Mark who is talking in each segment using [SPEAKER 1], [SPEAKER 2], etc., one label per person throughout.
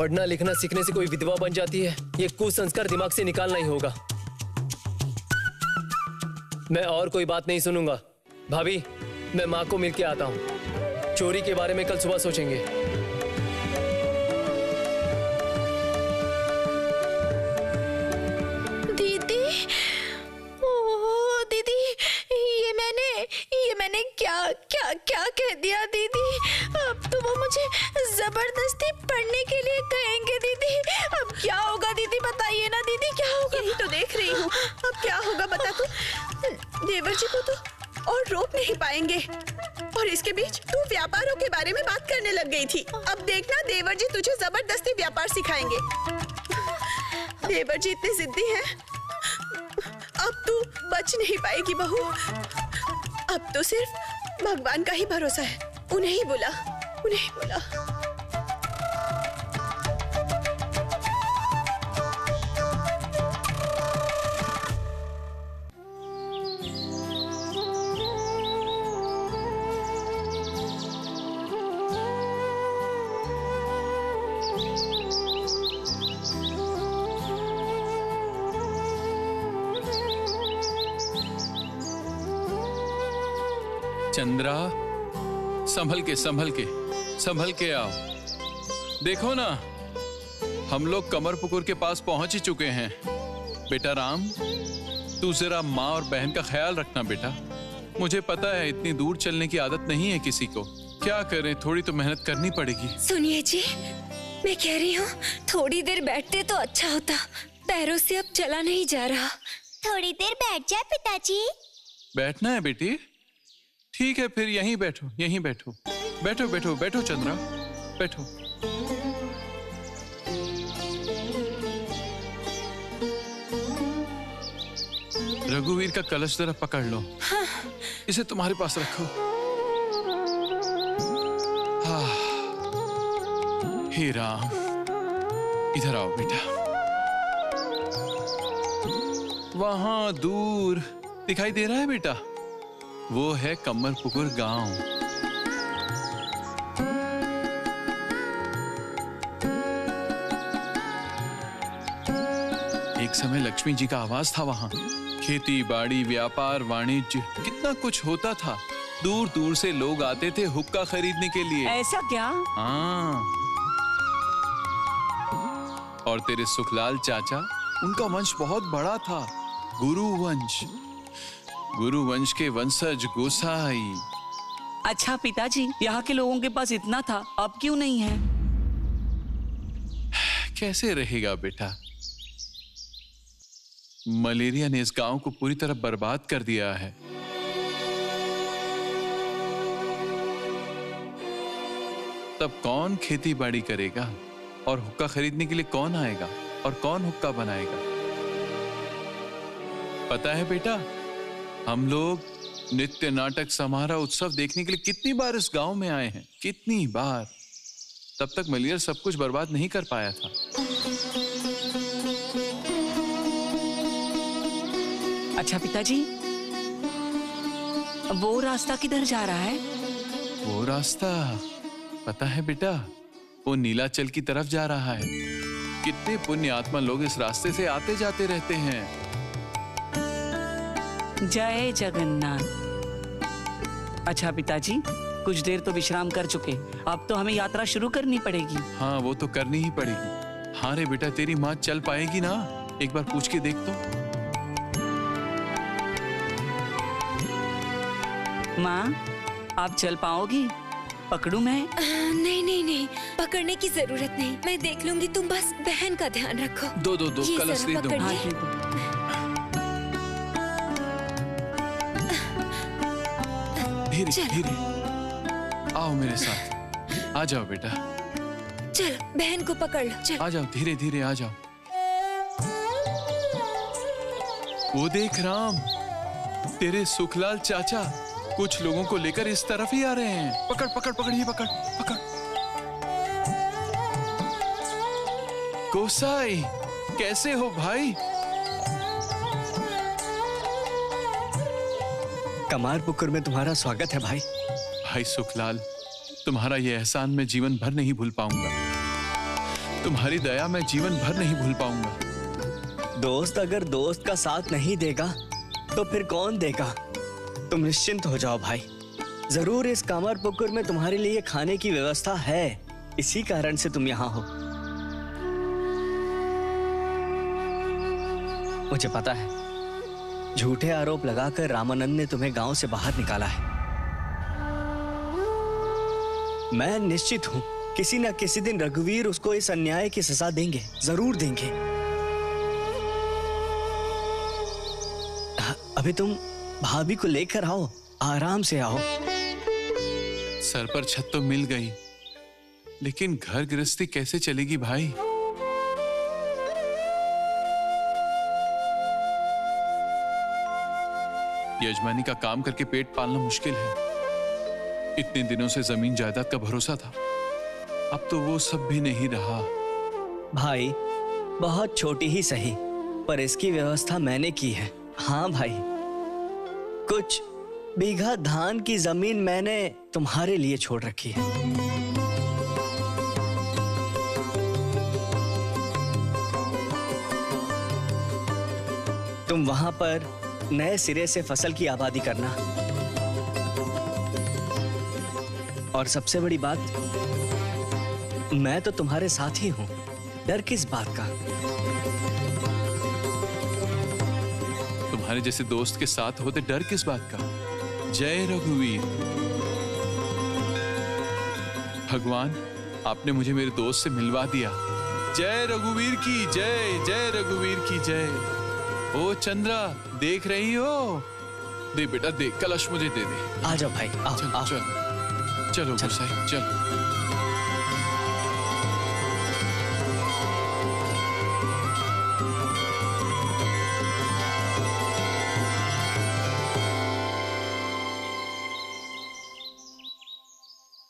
[SPEAKER 1] पढ़ना लिखना सीखने से कोई विधवा बन जाती है, ये कुसंस्कार दिमाग से निकालना ही होगा। मैं और कोई बात नहीं सुनूंगा। भाभी, मैं माँ को मिल के आता हूँ। चोरी के बारे में कल सुबह सोचेंगे।
[SPEAKER 2] दीदी, ओह दीदी, ये मैंने क्या क्या क्या कह दिया दीदी। अब तो वो मुझे जबरदस्ती पढ़ने के लिए कहेंगे दीदी। अब क्या होगा दीदी, बताइए ना दीदी, क्या होगा?
[SPEAKER 3] यही तो देख रही हूँ, अब क्या होगा बता तू। देवर जी को तो और रोक नहीं पाएंगे, और इसके बीच तू व्यापारों के बारे में बात करने लग गई थी। अब देखना देवर जी तुझे जबरदस्ती व्यापार सिखाएंगे। देवर जी इतने जिद्दी हैं, अब तू बच नहीं पाएगी बहू। अब तो सिर्फ भगवान का ही भरोसा है। उन्हें ही बुला, उन्हें ही बुला।
[SPEAKER 4] चंद्रा, संभल के आओ। देखो ना, हम लोग कमरपुकुर के पास पहुंच ही चुके हैं। बेटा राम, तू जरा माँ और बहन का ख्याल रखना बेटा। मुझे पता है इतनी दूर चलने की आदत नहीं है किसी को। क्या करें, थोड़ी तो मेहनत करनी पड़ेगी।
[SPEAKER 2] सुनिए जी, मैं कह रही हूँ थोड़ी देर बैठते तो अच्छा होता। पैरों से अब चला नहीं जा रहा।
[SPEAKER 5] थोड़ी देर बैठ जाए पिताजी।
[SPEAKER 4] बैठना है बेटी? ठीक है, फिर यहीं बैठो, यहीं बैठो। बैठो बैठो बैठो चंद्रा, बैठो। रघुवीर का कलश जरा पकड़ लो।
[SPEAKER 2] हाँ।
[SPEAKER 4] इसे तुम्हारे पास रखो। हाँ। हे राम, इधर आओ बेटा। वहां दूर दिखाई दे रहा है बेटा, वो है कमरपुकुर गांव। एक समय लक्ष्मी जी का आवाज था वहां। खेती बाड़ी, व्यापार, वाणिज्य, कितना कुछ होता था। दूर दूर से लोग आते थे हुक्का खरीदने के लिए।
[SPEAKER 6] ऐसा क्या?
[SPEAKER 4] हाँ। और तेरे सुखलाल चाचा, उनका वंश बहुत बड़ा था, गुरु वंश के वंशज गोसाई।
[SPEAKER 6] अच्छा पिताजी, यहाँ के लोगों के पास इतना था, अब क्यों नहीं है?
[SPEAKER 4] कैसे रहेगा बेटा? मलेरिया ने इस गांव को पूरी तरह बर्बाद कर दिया है। तब कौन खेती बाड़ी करेगा, और हुक्का खरीदने के लिए कौन आएगा, और कौन हुक्का बनाएगा? पता है बेटा, हम लोग नित्य नाटक समारोह उत्सव देखने के लिए कितनी बार इस गांव में आए हैं, कितनी बार। तब तक मलेरिया सब कुछ बर्बाद नहीं कर पाया था।
[SPEAKER 6] अच्छा पिताजी, वो रास्ता किधर जा रहा है?
[SPEAKER 4] वो रास्ता पता है बेटा, वो नीलाचल की तरफ जा रहा है। कितने पुण्य आत्मा लोग इस रास्ते से आते जाते रहते हैं।
[SPEAKER 6] जय जगन्नाथ। अच्छा पिताजी, कुछ देर तो विश्राम कर चुके, अब तो हमें यात्रा शुरू करनी पड़ेगी।
[SPEAKER 4] हाँ, वो तो करनी ही पड़ेगी। हाँ रे बेटा, तेरी माँ चल पाएगी ना? एक बार पूछ के देख तो।
[SPEAKER 6] माँ, आप चल पाओगी? पकड़ूं मैं?
[SPEAKER 2] नहीं नहीं नहीं, पकड़ने की जरूरत नहीं, मैं देख लूंगी। तुम बस बहन का ध्यान रखो।
[SPEAKER 4] दो कलश दे दो।
[SPEAKER 6] हाँ, दे दो।
[SPEAKER 4] धीरे धीरे आओ मेरे साथ। आ जाओ बेटा,
[SPEAKER 2] चलो बहन को पकड़ लो। चलो
[SPEAKER 4] आ जाओ, धीरे धीरे आ जाओ। वो देख राम, तेरे सुखलाल चाचा कुछ लोगों को लेकर इस तरफ ही आ रहे हैं। पकड़ पकड़ पकड़, ये पकड़ पकड़। गोसाई, कैसे हो भाई?
[SPEAKER 7] कमरपुकुर में तुम्हारा स्वागत है भाई।
[SPEAKER 4] भाई सुखलाल, तुम्हारा ये एहसान मैं जीवन भर नहीं भूल पाऊंगा। तुम्हारी दया मैं जीवन भर नहीं भूल पाऊंगा।
[SPEAKER 7] दोस्त अगर दोस्त का साथ नहीं देगा तो फिर कौन देगा? तुम निश्चिंत हो जाओ भाई, जरूर इस कामरपुकुर में तुम्हारे लिए खाने की व्यवस्था है, इसी कारण से तुम यहाँ हो। मुझे पता है झूठे आरोप लगाकर रामानंद ने तुम्हें गांव से बाहर निकाला है। मैं निश्चित हूं किसी न किसी दिन रघुवीर उसको इस अन्याय की सजा देंगे, जरूर देंगे। अभी तुम भाभी को लेकर आओ, आराम से आओ।
[SPEAKER 4] सर पर छत तो मिल गई, लेकिन घर गृहस्थी कैसे चलेगी भाई? यजमानी का काम करके पेट पालना मुश्किल है। इतने दिनों से जमीन जायदाद का भरोसा था, अब तो वो सब भी नहीं रहा।
[SPEAKER 7] भाई बहुत छोटी ही सही, पर इसकी व्यवस्था मैंने की है। हाँ भाई, कुछ बीघा धान की जमीन मैंने तुम्हारे लिए छोड़ रखी है। तुम वहां पर नए सिरे से फसल की आबादी करना, और सबसे बड़ी बात, मैं तो तुम्हारे साथ ही हूं, डर किस बात का?
[SPEAKER 4] तुम्हारे जैसे दोस्त के साथ होते डर किस बात का? जय रघुवीर। भगवान, आपने मुझे मेरे दोस्त से मिलवा दिया। जय रघुवीर की जय, जय रघुवीर की जय। ओ चंद्रा, देख रही हो? दे बेटा दे, कलश मुझे दे दे।
[SPEAKER 7] आ जाओ भाई, आओ,
[SPEAKER 4] चलो
[SPEAKER 7] आओ।
[SPEAKER 4] चलो चलो गोसाई, चलो।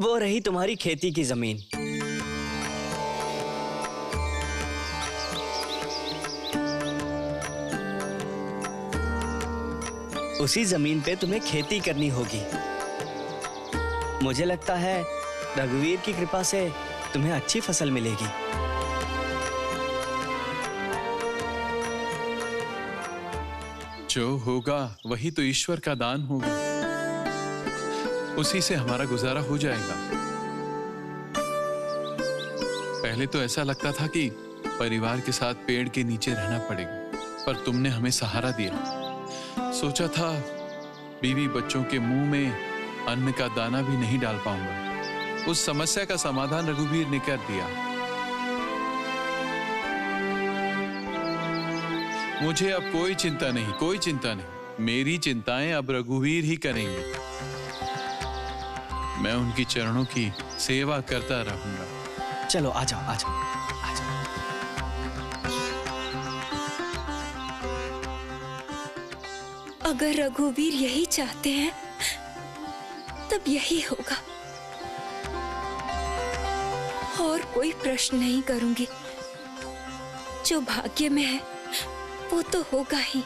[SPEAKER 7] वो रही तुम्हारी खेती की जमीन। उसी जमीन पे तुम्हें खेती करनी होगी। मुझे लगता है रघुवीर की कृपा से तुम्हें अच्छी फसल मिलेगी।
[SPEAKER 4] जो होगा वही तो ईश्वर का दान होगा, उसी से हमारा गुजारा हो जाएगा। पहले तो ऐसा लगता था कि परिवार के साथ पेड़ के नीचे रहना पड़ेगा, पर तुमने हमें सहारा दिया। सोचा था बीवी बच्चों के मुंह में अन्न का दाना भी नहीं डाल पाऊंगा। उस समस्या का समाधान रघुवीर ने कर दिया। मुझे अब कोई चिंता नहीं, कोई चिंता नहीं। मेरी चिंताएं अब रघुवीर ही करेंगे। मैं उनकी चरणों की सेवा करता रहूंगा।
[SPEAKER 7] चलो आ जाओ, आ जाओ, आ जाओ।
[SPEAKER 2] अगर रघुवीर यही चाहते हैं तब यही होगा, और कोई प्रश्न नहीं करूंगी। जो भाग्य में है वो तो होगा ही।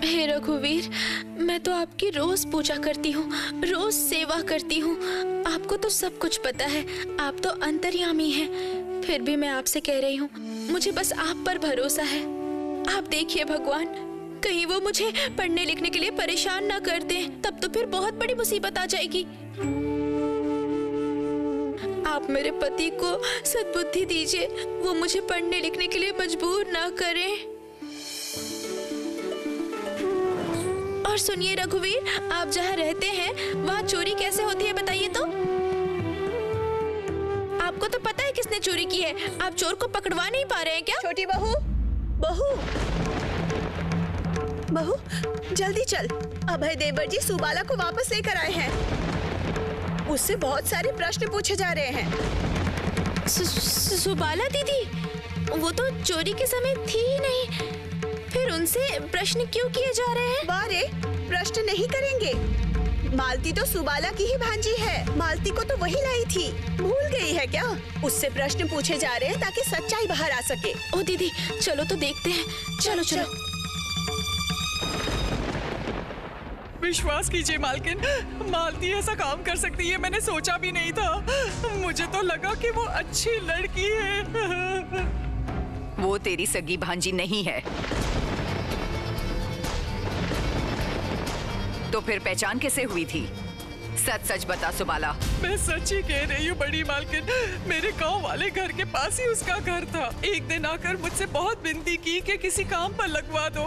[SPEAKER 2] हे रघुवीर, मैं तो आपकी रोज पूजा करती हूँ, रोज सेवा करती हूँ। आपको तो सब कुछ पता है, आप तो अंतर्यामी हैं। फिर भी मैं आपसे कह रही हूँ, मुझे बस आप पर भरोसा है। आप देखिए भगवान, कहीं वो मुझे पढ़ने लिखने के लिए परेशान ना कर दें, तब तो फिर बहुत बड़ी मुसीबत आ जाएगी। आप मेरे पति को सद्बुद्धि दीजिए, वो मुझे पढ़ने लिखने के लिए मजबूर ना करें। और सुनिए रघुवीर, आप जहाँ रहते हैं वहाँ चोरी कैसे होती है बताइए तो? आपको तो पता है किसने चोरी की है, आप चोर को पकड़वा नहीं पा रहे हैं क्या?
[SPEAKER 3] छोटी बहू, बहू, बहू, जल्दी चल। अभय देवर जी सुबाला को वापस लेकर आए हैं। उससे बहुत सारे प्रश्न पूछे जा रहे हैं।
[SPEAKER 2] सुबाला दीदी, वो तो चोरी के समय थी ही नहीं, फिर उनसे प्रश्न क्यों किए जा रहे हैं?
[SPEAKER 3] वारे, प्रश्न नहीं करेंगे, मालती तो सुबाला की ही भांजी है। मालती को तो वही लाई थी, भूल गई है क्या? उससे प्रश्न पूछे जा रहे हैं ताकि सच्चाई बाहर आ सके।
[SPEAKER 2] ओ दीदी चलो तो देखते हैं। चलो चलो।
[SPEAKER 8] विश्वास कीजिए मालकिन, मालती ऐसा काम कर सकती है मैंने सोचा भी नहीं था। मुझे तो लगा कि वो अच्छी लड़की है।
[SPEAKER 9] वो तेरी सगी भांजी नहीं है। तो फिर पहचान कैसे हुई थी? सच सच बता सुबाला।
[SPEAKER 8] मैं सच ही कह रही हूँ बड़ी मालकिन, मेरे गांव वाले घर के पास ही उसका घर था। एक दिन आकर मुझसे बहुत विनती की कि किसी काम पर लगवा दो।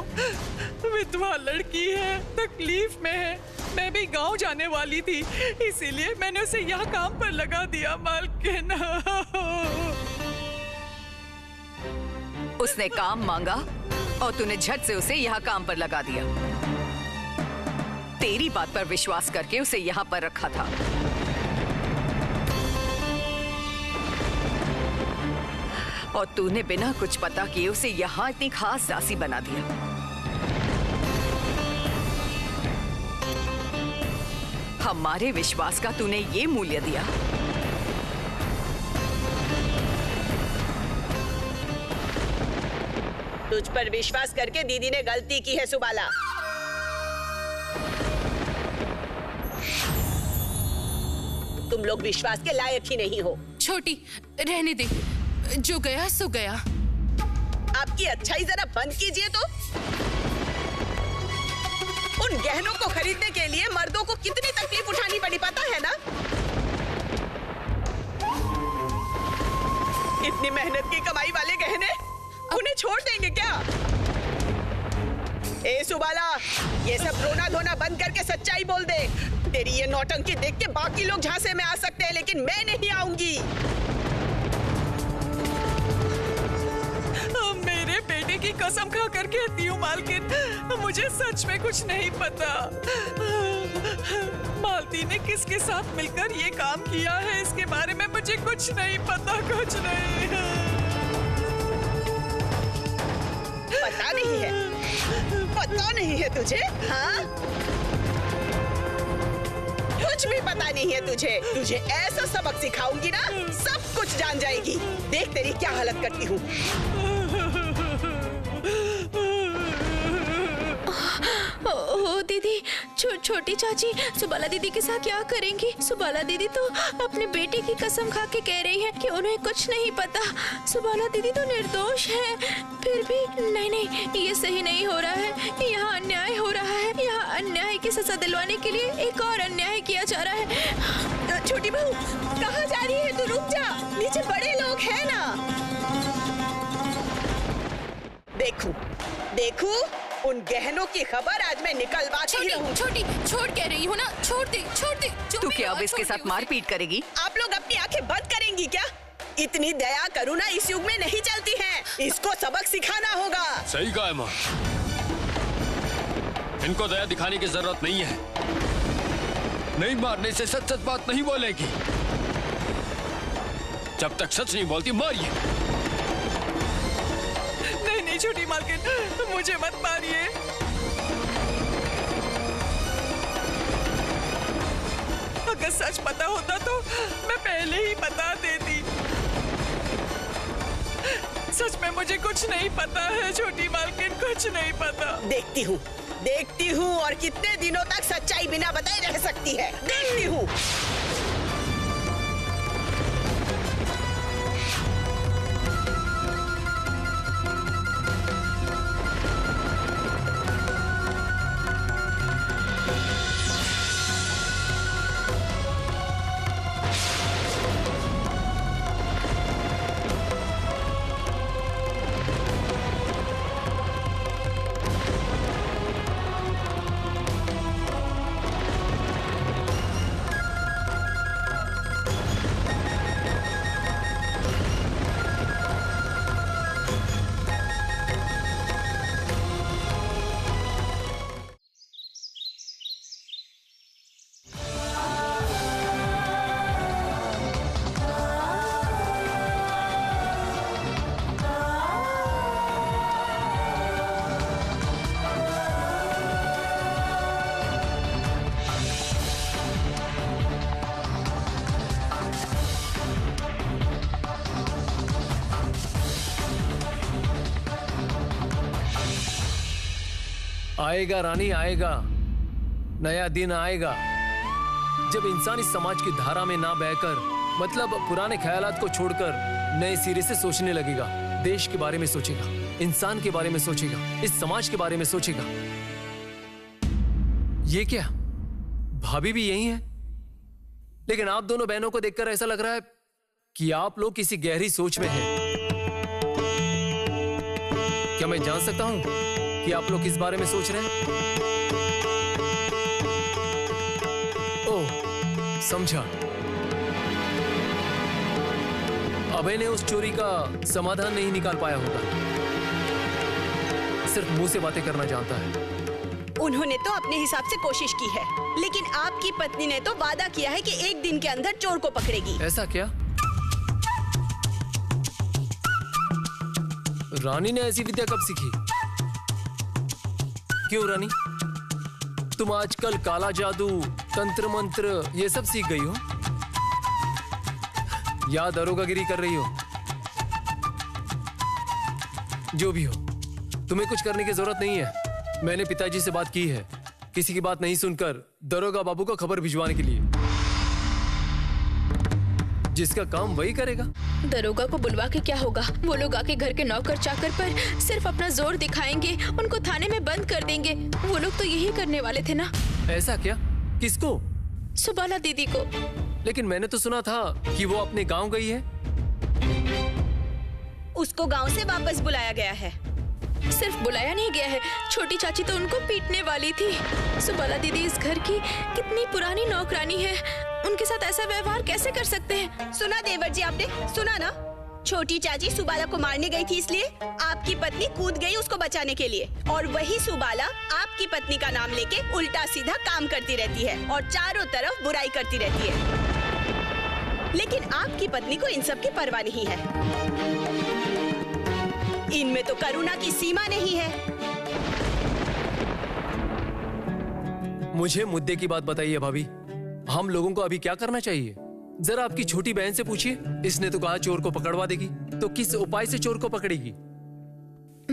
[SPEAKER 8] विधवा लड़की है, तकलीफ में है। मैं भी गांव जाने वाली थी, इसीलिए मैंने उसे यहाँ काम पर लगा दिया मालकिन।
[SPEAKER 9] उसने काम मांगा और तूने झट से उसे यहाँ काम पर लगा दिया। तेरी बात पर विश्वास करके उसे यहाँ पर रखा था। और तूने बिना कुछ पता किए उसे यहाँ इतनी खास दासी बना दिया। हमारे विश्वास का तूने ये मूल्य दिया।
[SPEAKER 3] तुझ पर विश्वास करके दीदी ने गलती की है सुबाला। तुम लोग विश्वास के लायक ही नहीं हो।
[SPEAKER 10] छोटी रहने दे, जो गया सो गया।
[SPEAKER 3] आपकी अच्छाई जरा बंद कीजिए तो। उन गहनों को खरीदने के लिए मर्दों को कितनी तकलीफ उठानी पड़ी पता है ना? इतनी मेहनत की कमाई वाले गहने उन्हें छोड़ देंगे क्या? ए सुबाला, ये सब रोना धोना बंद करके सच्चाई बोल दे। तेरी ये नौटंकी देख के बाकी लोग झांसे में आ सकते हैं, लेकिन मैं नहीं आऊंगी।
[SPEAKER 8] मेरे बेटे की कसम खा कर कहती हूँ मालकिन, मुझे सच में कुछ नहीं पता। मालती ने किसके साथ मिलकर ये काम किया है, इसके बारे में मुझे कुछ नहीं पता, कुछ नहीं।
[SPEAKER 3] पता नहीं है? पता नहीं है तुझे? हाँ? कुछ भी पता नहीं है तुझे। तुझे ऐसा सबक सिखाऊंगी ना, सब कुछ जान जाएगी। देख तेरी क्या हालत करती हूँ।
[SPEAKER 2] ओ दीदी, छोटी चाची सुबाला दीदी के साथ क्या करेंगी? सुबाला दीदी तो अपने बेटे की कसम खा के कह रही है कि उन्हें कुछ नहीं पता। सुबाला दीदी तो निर्दोष है। फिर भी नहीं, ये सही नहीं हो रहा है। यहाँ अन्याय हो रहा है। यहाँ अन्याय की सजा दिलवाने के लिए एक और अन्याय किया जा रहा है।
[SPEAKER 3] छोटी बहू, कहाँ जा रही है तू? रुक जा, नीचे बड़े लोग हैं ना। देखू, उन गहनों की खबर आज मैं निकलवाती ही रहूं।
[SPEAKER 10] छोटी छोड़ कह रही हो ना, छोड़ दे।
[SPEAKER 9] तू क्या अब इसके साथ मारपीट करेगी?
[SPEAKER 3] आप लोग अपनी आंखें बंद करेंगी क्या? इतनी दया करुणा इस युग में नहीं चलती है। इसको सबक सिखाना होगा।
[SPEAKER 11] सही कहा है माँ, इनको दया दिखाने की जरूरत नहीं है। नहीं मारने से सच सच बात नहीं बोलेगी। जब तक सच नहीं बोलती मारिए।
[SPEAKER 8] नहीं छोटी मालकिन, मुझे मत मारिए। अगर सच पता होता तो मैं पहले ही बता देती। सच में मुझे कुछ नहीं पता है छोटी मालकिन, कुछ नहीं पता।
[SPEAKER 3] देखती हूँ और कितने दिनों तक सच्चाई बिना बताए रह सकती है। देखती हूँ।
[SPEAKER 1] आएगा रानी, आएगा। नया दिन आएगा जब इंसान इस समाज की धारा में ना बहकर, मतलब पुराने ख्यालात को छोड़कर नए सिरे से सोचने लगेगा। देश के बारे में सोचेगा, इंसान के बारे में सोचेगा, इस समाज के बारे में सोचेगा। ये क्या, भाभी भी यही है? लेकिन आप दोनों बहनों को देखकर ऐसा लग रहा है कि आप लोग किसी गहरी सोच में हैं। क्या मैं जान सकता हूं कि आप लोग किस बारे में सोच रहे हैं? ओह, समझा। अभय ने उस चोरी का समाधान नहीं निकाल पाया होगा, सिर्फ मुंह से बातें करना जानता है।
[SPEAKER 3] उन्होंने तो अपने हिसाब से कोशिश की है, लेकिन आपकी पत्नी ने तो वादा किया है कि 1 दिन के अंदर चोर को पकड़ेगी।
[SPEAKER 1] ऐसा क्या? रानी ने ऐसी विद्या कब सीखी? क्यों रानी, तुम आजकल काला जादू, तंत्र मंत्र ये सब सीख गई हो या दरोगागिरी कर रही हो? जो भी हो, तुम्हें कुछ करने की जरूरत नहीं है। मैंने पिताजी से बात की है, किसी की बात नहीं सुनकर दरोगा बाबू को खबर भिजवाने के लिए। जिसका काम वही करेगा।
[SPEAKER 2] दरोगा को बुलवा के क्या होगा? वो लोग आके घर के नौकर चाकर पर सिर्फ अपना जोर दिखाएंगे, उनको थाने में बंद कर देंगे। वो लोग तो यही करने वाले थे ना।
[SPEAKER 1] ऐसा क्या? किसको?
[SPEAKER 2] सुबाला दीदी को।
[SPEAKER 1] लेकिन मैंने तो सुना था कि वो अपने गांव गई है।
[SPEAKER 3] उसको गांव से वापस बुलाया गया है।
[SPEAKER 2] सिर्फ बुलाया नहीं गया है, छोटी चाची तो उनको पीटने वाली थी। सुबाला दीदी इस घर की कितनी पुरानी नौकरानी है, उनके साथ ऐसा व्यवहार कैसे कर सकते हैं?
[SPEAKER 3] सुना देवर जी, आपने सुना ना? छोटी चाची सुबाला को मारने गई थी, इसलिए आपकी पत्नी कूद गई उसको बचाने के लिए, और वही सुबाला आपकी पत्नी का नाम लेके उल्टा सीधा काम करती रहती है और चारों तरफ बुराई करती रहती है। लेकिन आपकी पत्नी को इन सब की परवाह नहीं है। इनमें तो करुणा की सीमा नहीं है।
[SPEAKER 1] मुझे मुद्दे की बात बताइए भाभी, हम लोगों को अभी क्या करना चाहिए? जरा आपकी छोटी बहन से पूछिए। इसने तो कहा चोर को पकड़वा देगी, तो किस उपाय से चोर को पकड़ेगी?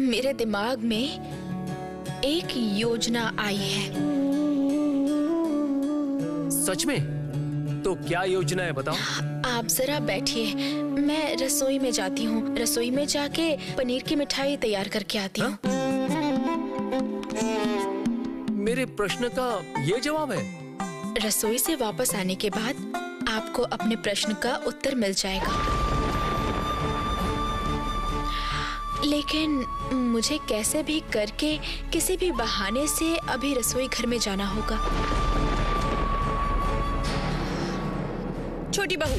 [SPEAKER 2] मेरे दिमाग में एक योजना आई है।
[SPEAKER 1] सच में? तो क्या योजना है, बताओ।
[SPEAKER 2] आप जरा बैठिए, मैं रसोई में जाती हूँ। रसोई में जाके पनीर की मिठाई तैयार करके आती हूँ।
[SPEAKER 1] मेरे प्रश्न का ये जवाब है?
[SPEAKER 2] रसोई से वापस आने के बाद आपको अपने प्रश्न का उत्तर मिल जाएगा। लेकिन मुझे कैसे भी करके किसी भी बहाने से अभी रसोई घर में जाना होगा।
[SPEAKER 3] छोटी बहू,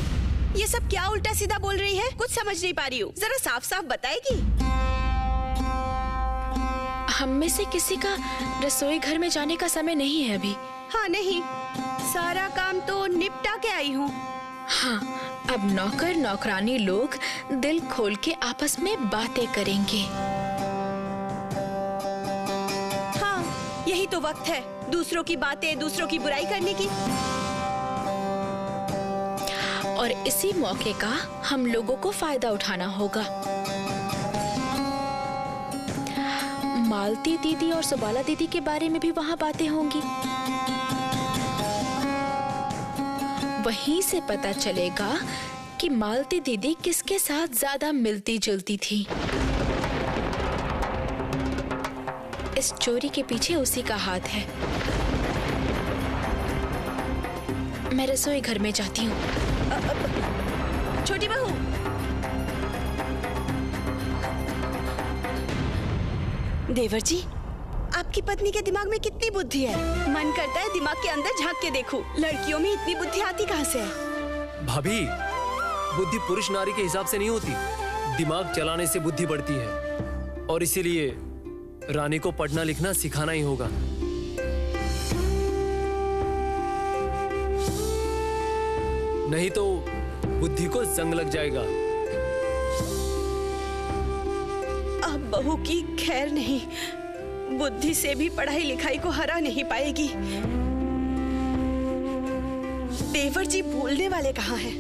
[SPEAKER 3] ये सब क्या उल्टा सीधा बोल रही है? कुछ समझ नहीं पा रही हूँ, जरा साफ साफ बताएगी?
[SPEAKER 2] हम में से किसी का रसोई घर में जाने का समय नहीं है अभी।
[SPEAKER 3] हाँ नहीं, सारा काम तो निपटा के आई हूँ।
[SPEAKER 2] हाँ, अब नौकर नौकरानी लोग दिल खोल के आपस में बातें करेंगे।
[SPEAKER 3] हाँ, यही तो वक्त है दूसरों की बातें, दूसरों की बुराई करने की।
[SPEAKER 2] और इसी मौके का हम लोगों को फायदा उठाना होगा। मालती दीदी और सुबाला दीदी के बारे में भी वहाँ बातें होंगी। वहीं से पता चलेगा कि मालती दीदी किसके साथ ज्यादा मिलती जुलती थी। इस चोरी के पीछे उसी का हाथ है। मैं रसोई घर में जाती हूँ।
[SPEAKER 3] छोटी बहू, देवर जी, आपकी पत्नी के दिमाग में कितनी बुद्धि है। मन करता है दिमाग के अंदर झांक के देखूं। लड़कियों में इतनी बुद्धि आती कहाँ से है?
[SPEAKER 1] भाभी, बुद्धि पुरुष नारी के हिसाब से नहीं होती, दिमाग चलाने से बुद्धि बढ़ती है। और इसीलिए रानी को पढ़ना लिखना सिखाना ही होगा। नहीं तो बुद्धि को जंग लग जाएगा।
[SPEAKER 3] अब बहू की खैर नहीं, बुद्धि से भी पढ़ाई लिखाई को हरा नहीं पाएगी। देवर जी भूलने वाले कहाँ हैं?